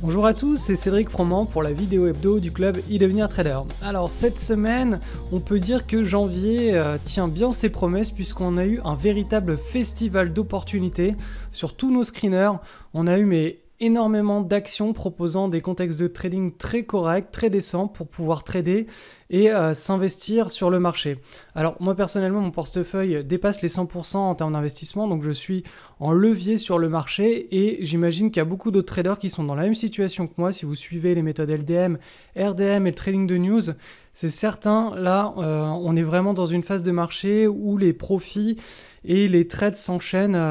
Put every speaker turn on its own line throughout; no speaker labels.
Bonjour à tous, c'est Cédric Froment pour la vidéo hebdo du club e-devenir trader. Alors cette semaine, on peut dire que janvier tient bien ses promesses puisqu'on a eu un véritable festival d'opportunités sur tous nos screeners. On a eu énormément d'actions proposant des contextes de trading très corrects, très décents pour pouvoir trader et s'investir sur le marché. Alors moi personnellement mon portefeuille dépasse les 100% en termes d'investissement, donc je suis en levier sur le marché et j'imagine qu'il y a beaucoup d'autres traders qui sont dans la même situation que moi. Si vous suivez les méthodes LDM, RDM et le trading de news, c'est certain, là on est vraiment dans une phase de marché où les profits et les trades s'enchaînent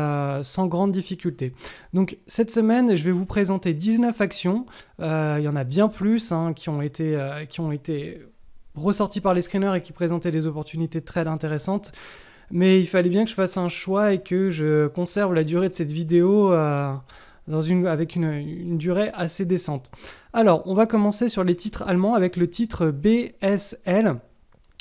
sans grande difficulté. Donc cette semaine, je vais vous présenter 19 actions, il y en a bien plus qui ont été ressorties par les screeners et qui présentaient des opportunités de trade intéressantes. Mais il fallait bien que je fasse un choix et que je conserve la durée de cette vidéo avec une durée assez décente. Alors, on va commencer sur les titres allemands avec le titre BSL.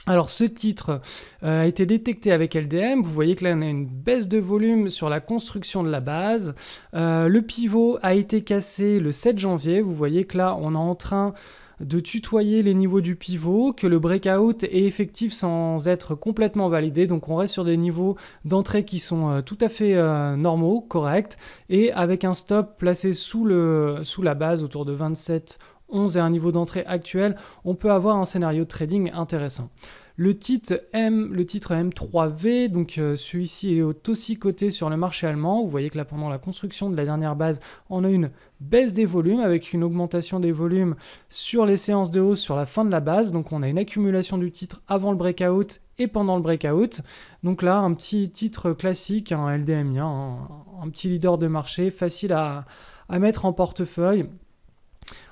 Alors ce titre a été détecté avec LDM, vous voyez que là on a une baisse de volume sur la construction de la base. Le pivot a été cassé le 7 janvier, vous voyez que là on est en train de tutoyer les niveaux du pivot, que le breakout est effectif sans être complètement validé, donc on reste sur des niveaux d'entrée qui sont tout à fait normaux, corrects, et avec un stop placé sous la base autour de 27,11 et un niveau d'entrée actuel, on peut avoir un scénario de trading intéressant. Le titre M3V, donc celui-ci est aussi coté sur le marché allemand. Vous voyez que là, pendant la construction de la dernière base, on a une baisse des volumes avec une augmentation des volumes sur les séances de hausse sur la fin de la base. Donc on a une accumulation du titre avant le breakout et pendant le breakout. Donc là, un petit titre classique, un LDMien, un petit leader de marché, facile à mettre en portefeuille.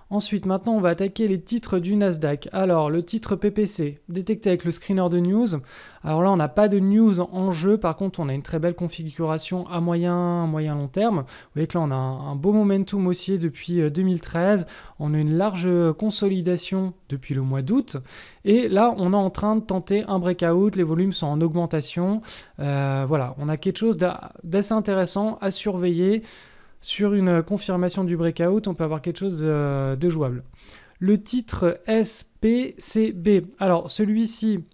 Ensuite, maintenant, on va attaquer les titres du Nasdaq. Alors, le titre PPC, détecté avec le screener de news. Alors là, on n'a pas de news en jeu. Par contre, on a une très belle configuration à moyen long terme. Vous voyez que là, on a un beau momentum haussier depuis 2013. On a une large consolidation depuis le mois d'août. Et là, on est en train de tenter un breakout. Les volumes sont en augmentation. Voilà, on a quelque chose d'assez intéressant à surveiller. Sur une confirmation du breakout, on peut avoir quelque chose de jouable. Le titre SPCB. Alors, celui-ci,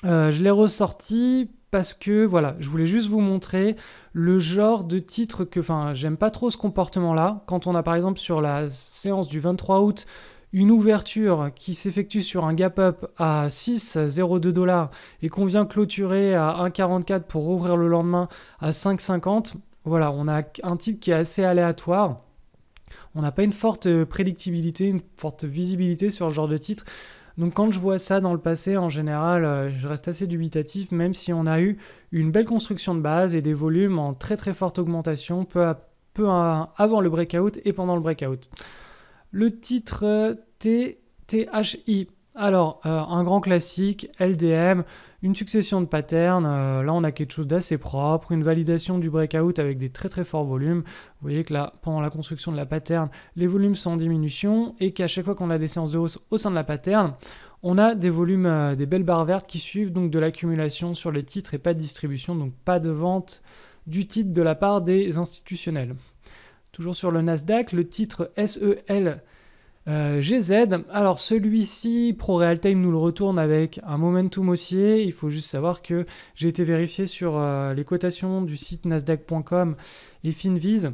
je l'ai ressorti parce que, voilà, je voulais juste vous montrer le genre de titre que, j'aime pas trop ce comportement-là. Quand on a, par exemple, sur la séance du 23 août, une ouverture qui s'effectue sur un gap up à 6,02 $ et qu'on vient clôturer à 1,44 pour ouvrir le lendemain à 5,50. Voilà, on a un titre qui est assez aléatoire. On n'a pas une forte prédictibilité, une forte visibilité sur ce genre de titre. Donc quand je vois ça dans le passé, en général, je reste assez dubitatif, même si on a eu une belle construction de base et des volumes en très très forte augmentation, peu avant le breakout et pendant le breakout. Le titre THI. Alors, un grand classique, LDM, une succession de patterns, là on a quelque chose d'assez propre, une validation du breakout avec des très très forts volumes. Vous voyez que là, pendant la construction de la pattern, les volumes sont en diminution et qu'à chaque fois qu'on a des séances de hausse au sein de la pattern, on a des volumes, des belles barres vertes qui suivent donc de l'accumulation sur les titres et pas de distribution, donc pas de vente du titre de la part des institutionnels. Toujours sur le Nasdaq, le titre SEL. GZ, alors celui-ci, ProRealTime nous le retourne avec un momentum haussier. Il faut juste savoir que j'ai été vérifié sur les cotations du site nasdaq.com et Finviz.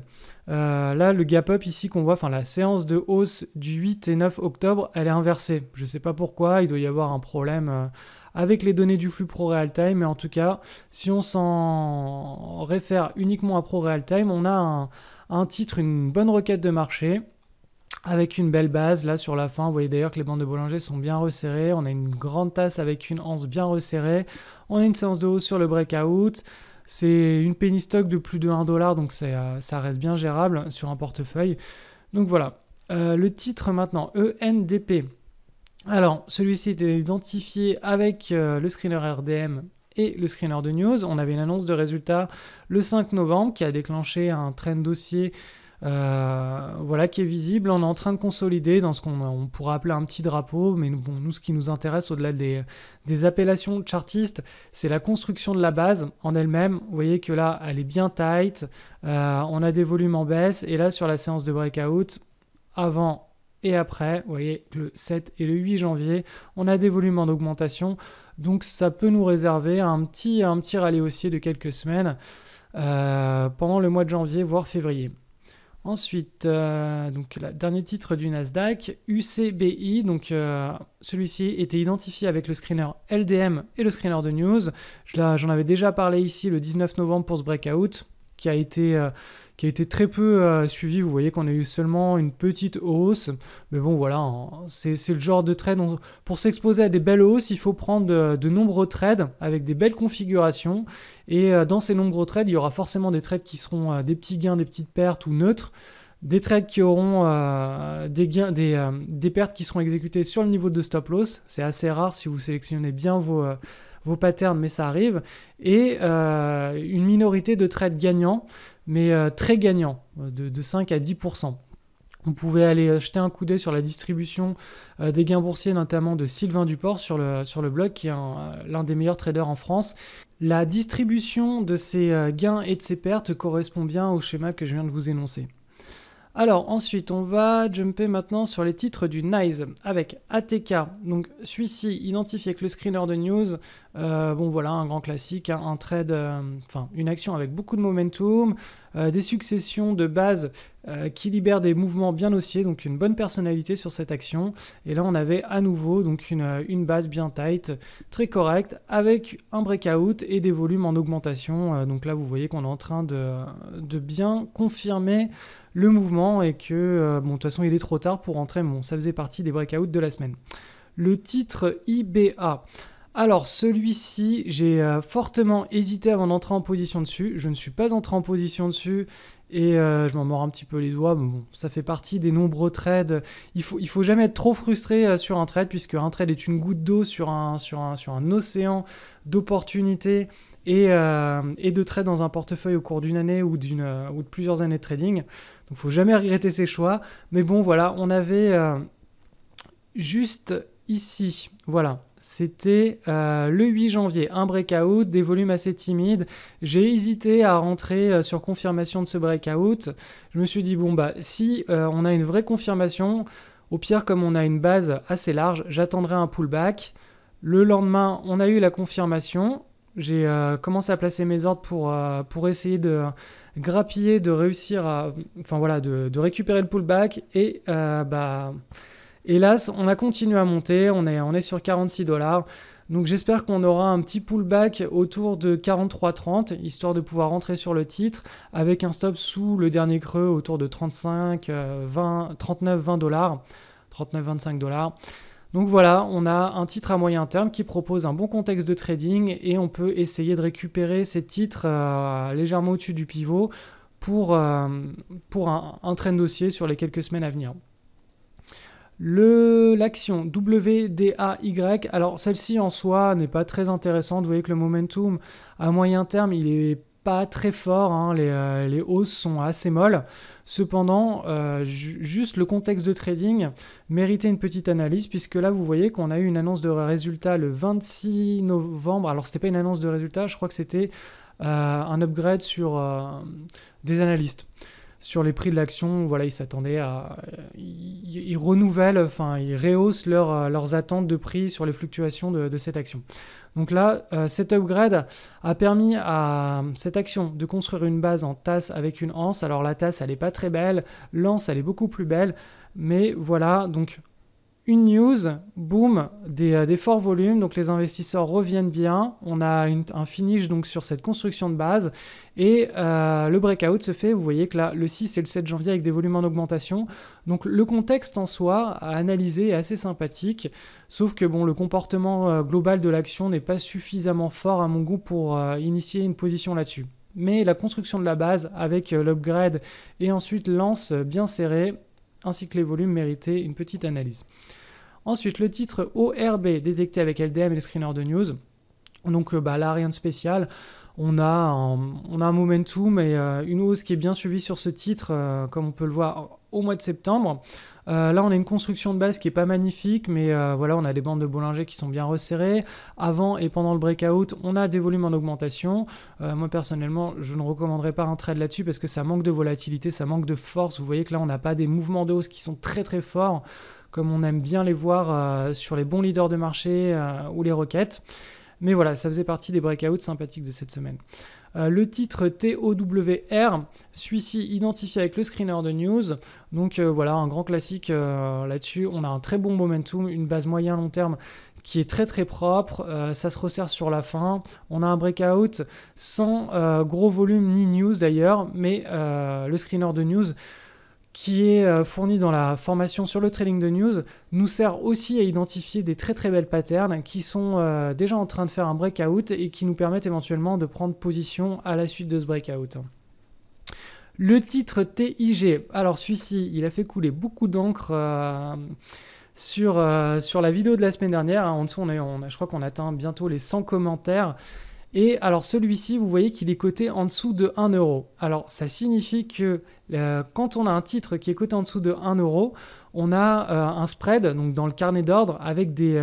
Là, le gap up ici qu'on voit, la séance de hausse du 8 et 9 octobre, elle est inversée. Je ne sais pas pourquoi, il doit y avoir un problème avec les données du flux ProRealTime, mais en tout cas, si on s'en réfère uniquement à ProRealTime, on a un titre, une bonne requête de marché. Avec une belle base, là sur la fin, vous voyez d'ailleurs que les bandes de Bollinger sont bien resserrées. On a une grande tasse avec une anse bien resserrée. On a une séance de hausse sur le breakout. C'est une penny stock de plus de 1 $, donc ça reste bien gérable sur un portefeuille. Donc voilà. Le titre maintenant, ENDP. Alors, celui-ci était identifié avec le screener RDM et le screener de news. On avait une annonce de résultats le 5 novembre qui a déclenché un trend haussier voilà, qui est visible. On est en train de consolider dans ce qu'on pourrait appeler un petit drapeau, mais bon, nous ce qui nous intéresse au-delà des appellations chartistes, c'est la construction de la base en elle-même. Vous voyez que là elle est bien tight, on a des volumes en baisse, et là sur la séance de breakout, avant et après. Vous voyez, le 7 et le 8 janvier, on a des volumes en augmentation. Donc ça peut nous réserver un petit rallye haussier de quelques semaines pendant le mois de janvier, voire février. Ensuite, donc le dernier titre du Nasdaq, UCBI, donc celui-ci était identifié avec le screener LDM et le screener de news. J'en avais déjà parlé ici le 19 novembre pour ce breakout, qui a été très peu suivi. Vous voyez qu'on a eu seulement une petite hausse, mais bon voilà, hein, c'est le genre de trade, pour s'exposer à des belles hausses, il faut prendre de nombreux trades avec des belles configurations, et dans ces nombreux trades, il y aura forcément des trades qui seront des petits gains, des petites pertes ou neutres, des trades qui auront des pertes qui seront exécutées sur le niveau de stop loss. C'est assez rare si vous sélectionnez bien vos patterns, mais ça arrive, et une minorité de trades gagnants, mais très gagnants, de 5 à 10%. Vous pouvez aller jeter un coup d'œil sur la distribution des gains boursiers, notamment de Sylvain Duport sur le blog, qui est l'un des meilleurs traders en France. La distribution de ces gains et de ces pertes correspond bien au schéma que je viens de vous énoncer. Alors ensuite, on va jumper maintenant sur les titres du NYSE avec ATK. Donc celui-ci identifié avec le screener de news. Bon voilà, un grand classique, hein, un trade, une action avec beaucoup de momentum, des successions de bases qui libèrent des mouvements bien haussiers, donc une bonne personnalité sur cette action. Et là, on avait à nouveau donc une base bien tight, très correcte, avec un breakout et des volumes en augmentation. Donc là, vous voyez qu'on est en train de bien confirmer le mouvement, et que bon, de toute façon il est trop tard pour rentrer, bon, ça faisait partie des breakouts de la semaine. Le titre IBA, alors celui-ci, j'ai fortement hésité avant d'entrer en position dessus. Je ne suis pas entré en position dessus, et je m'en mords un petit peu les doigts, mais bon, ça fait partie des nombreux trades. Il faut jamais être trop frustré sur un trade, puisque un trade est une goutte d'eau sur un océan d'opportunités et de trades dans un portefeuille au cours d'une année ou de plusieurs années de trading. Donc il ne faut jamais regretter ses choix. Mais bon, voilà, on avait juste ici, voilà, c'était le 8 janvier, un breakout, des volumes assez timides. J'ai hésité à rentrer sur confirmation de ce breakout. Je me suis dit, bon, bah si on a une vraie confirmation, au pire, comme on a une base assez large, j'attendrai un pullback. Le lendemain, on a eu la confirmation. J'ai commencé à placer mes ordres pour essayer de grappiller, de réussir de récupérer le pullback, et hélas, on a continué à monter, on est sur 46 $. Donc j'espère qu'on aura un petit pullback autour de 43,30, histoire de pouvoir rentrer sur le titre, avec un stop sous le dernier creux autour de 39-20 $, 39-25 $. Donc voilà, on a un titre à moyen terme qui propose un bon contexte de trading, et on peut essayer de récupérer ces titres légèrement au-dessus du pivot pour un trend haussier sur les quelques semaines à venir. L'action WDAY, alors celle-ci en soi n'est pas très intéressante. Vous voyez que le momentum à moyen terme, il est pas très fort, hein. Les hausses sont assez molles. Cependant, juste le contexte de trading méritait une petite analyse, puisque là, vous voyez qu'on a eu une annonce de résultat le 26 novembre. Alors, c'était pas une annonce de résultat, je crois que c'était un upgrade sur des analystes. Sur les prix de l'action, voilà, ils s'attendaient à... Ils renouvellent, ils rehaussent leurs attentes de prix sur les fluctuations de cette action. Donc là, cet upgrade a permis à cette action de construire une base en tasse avec une anse. Alors la tasse, elle n'est pas très belle, l'anse, elle est beaucoup plus belle, mais voilà, donc une news, boom, des forts volumes, donc les investisseurs reviennent bien, on a un finish donc sur cette construction de base, et le breakout se fait, vous voyez que là, le 6 et le 7 janvier avec des volumes en augmentation, donc le contexte en soi à analyser est assez sympathique, sauf que bon, le comportement global de l'action n'est pas suffisamment fort à mon goût pour initier une position là-dessus. Mais la construction de la base avec l'upgrade et ensuite l'anse bien serrée, ainsi que les volumes méritaient une petite analyse. Ensuite, le titre ORB détecté avec LDM et les screeners de news. Donc là, rien de spécial. On a un momentum et une hausse qui est bien suivie sur ce titre, comme on peut le voir au mois de septembre. Là, on a une construction de base qui est pas magnifique, mais voilà, on a des bandes de Bollinger qui sont bien resserrées. Avant et pendant le breakout, on a des volumes en augmentation. Moi, personnellement, je ne recommanderais pas un trade là-dessus parce que ça manque de volatilité, ça manque de force. Vous voyez que là, on n'a pas des mouvements de hausse qui sont très très forts, comme on aime bien les voir sur les bons leaders de marché ou les requêtes. Mais voilà, ça faisait partie des breakouts sympathiques de cette semaine. Le titre TOWR, celui-ci identifié avec le screener de news. Donc voilà, un grand classique là-dessus. On a un très bon momentum, une base moyen long terme qui est très très propre. Ça se resserre sur la fin. On a un breakout sans gros volume ni news d'ailleurs, mais le screener de news qui est fourni dans la formation sur le trading de news, nous sert aussi à identifier des très très belles patterns qui sont déjà en train de faire un breakout et qui nous permettent éventuellement de prendre position à la suite de ce breakout. Le titre TIG, alors celui-ci, il a fait couler beaucoup d'encre sur la vidéo de la semaine dernière. En dessous, je crois qu'on atteint bientôt les 100 commentaires. Et alors celui-ci, vous voyez qu'il est coté en dessous de 1 euro. Alors ça signifie que quand on a un titre qui est coté en dessous de 1 euro, on a un spread, donc dans le carnet d'ordre, avec des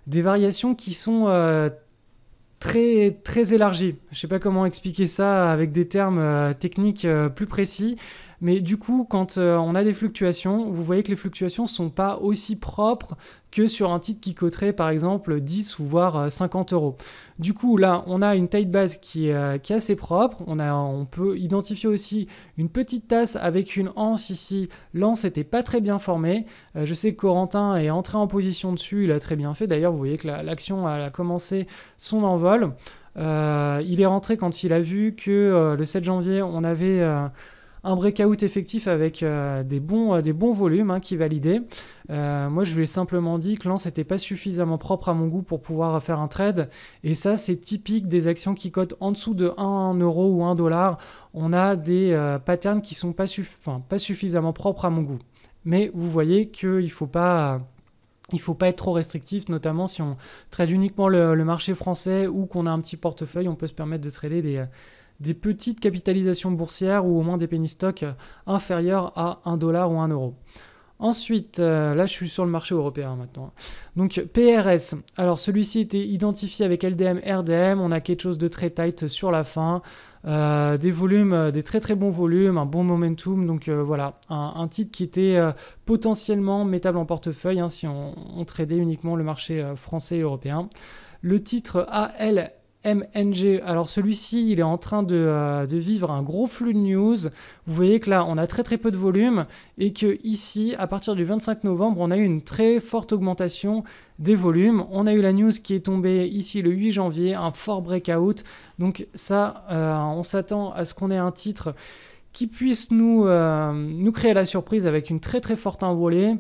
variations qui sont très, très élargies. Je ne sais pas comment expliquer ça avec des termes techniques plus précis. Mais du coup, quand on a des fluctuations, vous voyez que les fluctuations ne sont pas aussi propres que sur un titre qui coterait par exemple 10 ou voire 50 euros. Du coup, là, on a une taille de base qui est assez propre. On peut identifier aussi une petite tasse avec une anse ici. L'anse n'était pas très bien formée. Je sais que Corentin est entré en position dessus. Il a très bien fait. D'ailleurs, vous voyez que l'action a commencé son envol. Il est rentré quand il a vu que le 7 janvier, on avait un breakout effectif avec des bons volumes qui validaient. Moi, je lui ai simplement dit que l'anse n'était pas suffisamment propre à mon goût pour pouvoir faire un trade. Et ça, c'est typique des actions qui cotent en dessous de 1 euro ou 1 dollar. On a des patterns qui ne sont pas suffisamment propres à mon goût. Mais vous voyez qu'il ne faut pas être trop restrictif, notamment si on trade uniquement le marché français ou qu'on a un petit portefeuille, on peut se permettre de trader des petites capitalisations boursières ou au moins des penny stocks inférieurs à 1 dollar ou 1 euro. Ensuite, là je suis sur le marché européen maintenant. Donc PRS, alors celui-ci était identifié avec LDM, RDM, on a quelque chose de très tight sur la fin, des volumes, des très très bons volumes, un bon momentum, donc voilà, un titre qui était potentiellement mettable en portefeuille si on tradait uniquement le marché français et européen. Le titre ALMNG, alors celui-ci, il est en train de vivre un gros flux de news. Vous voyez que là, on a très très peu de volume et que ici, à partir du 25 novembre, on a eu une très forte augmentation des volumes. On a eu la news qui est tombée ici le 8 janvier, un fort breakout. Donc ça, on s'attend à ce qu'on ait un titre qui puisse nous créer la surprise avec une très très forte envolée.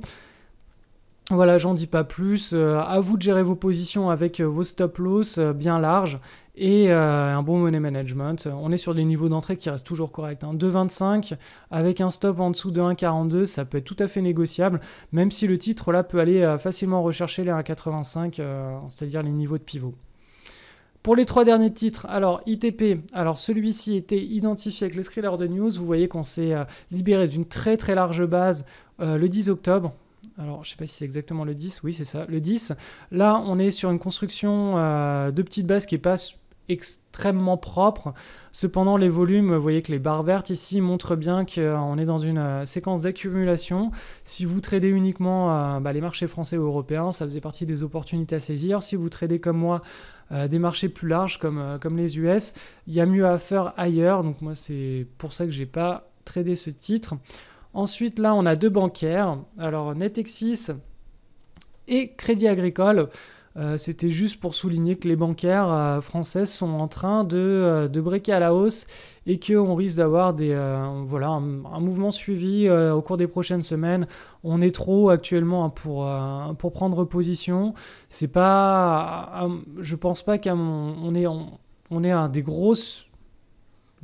Voilà, j'en dis pas plus. À vous de gérer vos positions avec vos stop-loss bien larges et un bon money management. On est sur des niveaux d'entrée qui restent toujours corrects. 2,25 avec un stop en dessous de 1,42, ça peut être tout à fait négociable, même si le titre là peut aller facilement rechercher les 1,85, c'est-à-dire les niveaux de pivot. Pour les 3 derniers titres, alors ITP, alors celui-ci était identifié avec le screener de news. Vous voyez qu'on s'est libéré d'une très très large base le 10 octobre. Alors, je ne sais pas si c'est exactement le 10. Oui, c'est ça, le 10. Là, on est sur une construction de petites bases qui n'est pas extrêmement propre. Cependant, les volumes, vous voyez que les barres vertes ici montrent bien qu'on est dans une séquence d'accumulation. Si vous tradez uniquement les marchés français ou européens, ça faisait partie des opportunités à saisir. Si vous tradez comme moi des marchés plus larges comme les US, il y a mieux à faire ailleurs. Donc moi, c'est pour ça que je n'ai pas tradé ce titre. Ensuite, là, on a 2 bancaires. Alors, Natixis et Crédit Agricole. C'était juste pour souligner que les bancaires françaises sont en train de breaker à la hausse et qu'on risque d'avoir un mouvement suivi au cours des prochaines semaines. On est trop actuellement pour prendre position. C'est pas, je pense pas qu'on est à des grosses...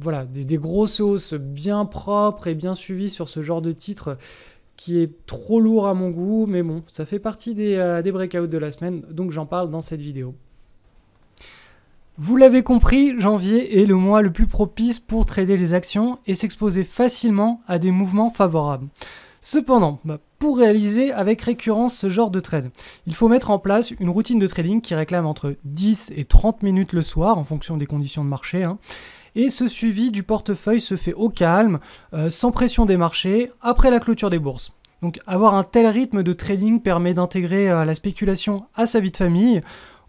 Voilà, des grosses hausses bien propres et bien suivies sur ce genre de titre qui est trop lourd à mon goût, mais bon, ça fait partie des breakouts de la semaine, donc j'en parle dans cette vidéo. Vous l'avez compris, janvier est le mois le plus propice pour trader les actions et s'exposer facilement à des mouvements favorables. Cependant, pour réaliser avec récurrence ce genre de trade, il faut mettre en place une routine de trading qui réclame entre 10 et 30 minutes le soir en fonction des conditions de marché. Et ce suivi du portefeuille se fait au calme, sans pression des marchés, après la clôture des bourses. Donc avoir un tel rythme de trading permet d'intégrer la spéculation à sa vie de famille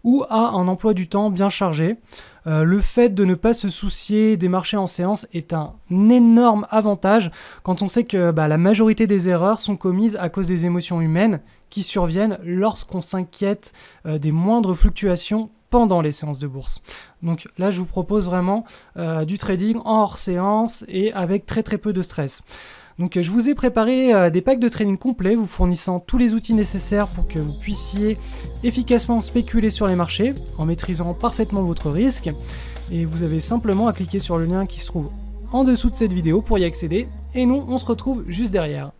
ou à un emploi du temps bien chargé. Le fait de ne pas se soucier des marchés en séance est un énorme avantage quand on sait que la majorité des erreurs sont commises à cause des émotions humaines qui surviennent lorsqu'on s'inquiète des moindres fluctuations pendant les séances de bourse. Donc là, je vous propose vraiment du trading en hors séance et avec très peu de stress. Donc je vous ai préparé des packs de trading complets vous fournissant tous les outils nécessaires pour que vous puissiez efficacement spéculer sur les marchés en maîtrisant parfaitement votre risque. Et vous avez simplement à cliquer sur le lien qui se trouve en dessous de cette vidéo pour y accéder. Et nous, on se retrouve juste derrière.